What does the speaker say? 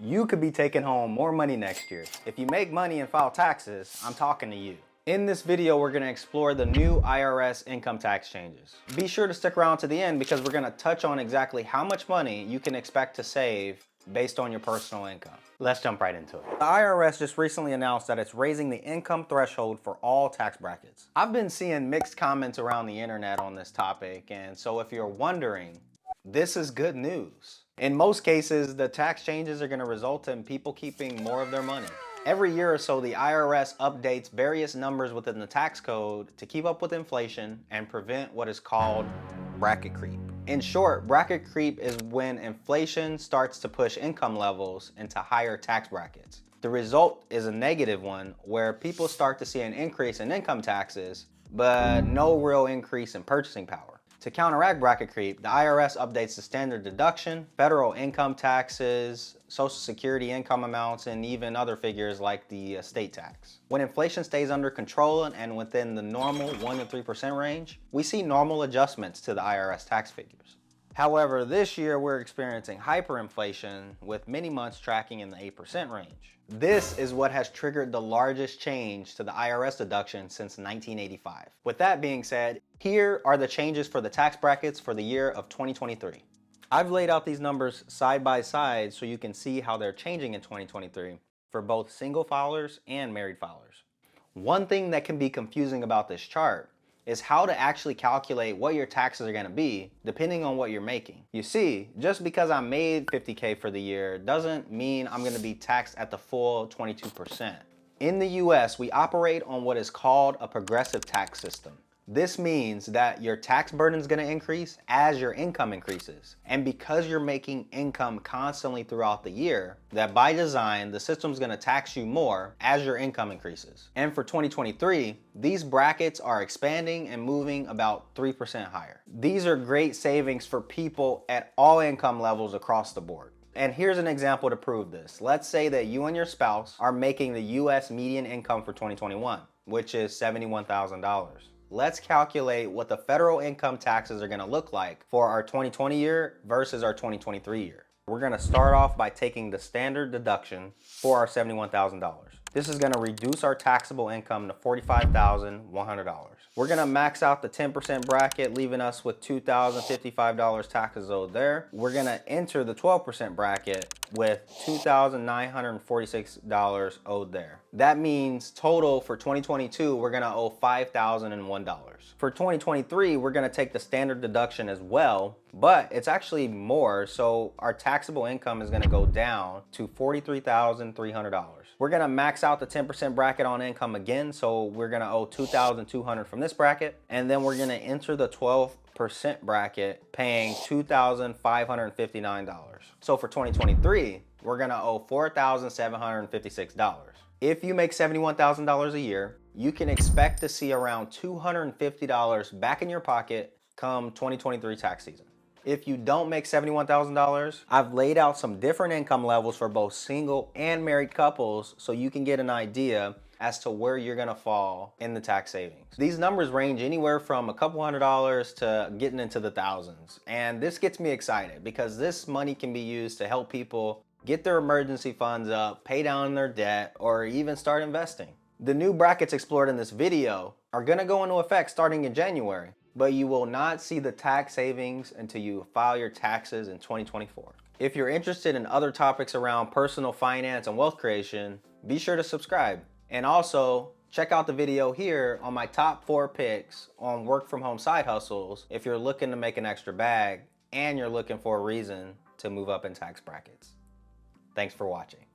You could be taking home more money next year. If you make money and file taxes, I'm talking to you. In this video, we're gonna explore the new IRS income tax changes. Be sure to stick around to the end because we're gonna touch on exactly how much money you can expect to save based on your personal income. Let's jump right into it. The IRS just recently announced that it's raising the income threshold for all tax brackets. I've been seeing mixed comments around the internet on this topic, and so if you're wondering, this is good news. In most cases, the tax changes are gonna result in people keeping more of their money. Every year or so, the IRS updates various numbers within the tax code to keep up with inflation and prevent what is called bracket creep. In short, bracket creep is when inflation starts to push income levels into higher tax brackets. The result is a negative one where people start to see an increase in income taxes, but no real increase in purchasing power. To counteract bracket creep, the IRS updates the standard deduction, federal income taxes, Social Security income amounts, and even other figures like the estate tax. When inflation stays under control and within the normal 1 to 3% range, we see normal adjustments to the IRS tax figures. However, this year we're experiencing hyperinflation with many months tracking in the 8% range. This is what has triggered the largest change to the IRS deduction since 1985. With that being said, here are the changes for the tax brackets for the year of 2023. I've laid out these numbers side by side so you can see how they're changing in 2023 for both single filers and married filers. One thing that can be confusing about this chart is how to actually calculate what your taxes are gonna be depending on what you're making. You see, just because I made $50K for the year doesn't mean I'm gonna be taxed at the full 22%. In the US, we operate on what is called a progressive tax system. This means that your tax burden is going to increase as your income increases. And because you're making income constantly throughout the year, that by design, the system's going to tax you more as your income increases. And for 2023, these brackets are expanding and moving about 3% higher. These are great savings for people at all income levels across the board. And here's an example to prove this. Let's say that you and your spouse are making the US median income for 2021, which is $71,000. Let's calculate what the federal income taxes are gonna look like for our 2020 year versus our 2023 year. We're gonna start off by taking the standard deduction for our $71,000. This is gonna reduce our taxable income to $45,100. We're gonna max out the 10% bracket, leaving us with $2,055 taxes owed there. We're gonna enter the 12% bracket with $2,946 owed there. That means total for 2022, we're gonna owe $5,001. For 2023, we're gonna take the standard deduction as well, but it's actually more, so our taxable income is gonna go down to $43,300. We're gonna max out the 10% bracket on income again, so we're gonna owe $2,200 from this bracket, and then we're gonna enter the 12% bracket paying $2,559. So for 2023, we're gonna owe $4,756. If you make $71,000 a year, you can expect to see around $250 back in your pocket come 2023 tax season. If you don't make $71,000, I've laid out some different income levels for both single and married couples so you can get an idea as to where you're gonna fall in the tax savings. These numbers range anywhere from a couple $100s to getting into the thousands. And this gets me excited because this money can be used to help people get their emergency funds up, pay down their debt, or even start investing. The new brackets explored in this video are gonna go into effect starting in January, but you will not see the tax savings until you file your taxes in 2024. If you're interested in other topics around personal finance and wealth creation, be sure to subscribe. And also, check out the video here on my top 4 picks on work from home side hustles if you're looking to make an extra bag and you're looking for a reason to move up in tax brackets. Thanks for watching.